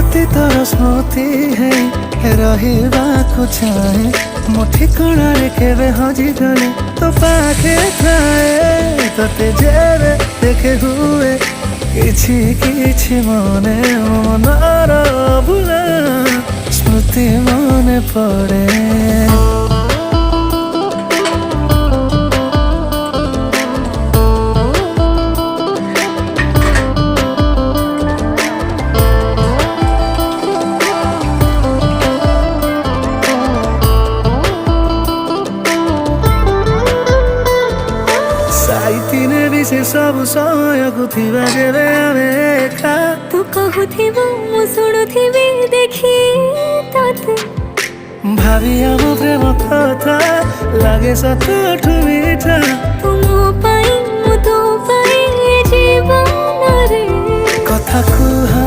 ଅତୀତର ସ୍ମୃତି ହେଇ ରହିବାକୁ ଚାହେଁ। ମୋ ଠିକଣାରେ କେବେ ହଜିଗଲେ ତୋ ପାଖେ ଥାଏ। ତତେ ଯେବେ ଦେଖେ ହୁଏ କିଛି କିଛି ମନେ ମନର ଭୁଲା ସ୍ମୃତି ମନେ ପଡ଼େ। साइतिने भी से सब सहयोग थिबा जेबे आमे एका। तू कहूथिबो मु शुणुथिबी देखी तते। भावी आम प्रेम कथा लागे सतठु मीठा। तू मो पाई मु तो पाई जीवन रे कथा कुहा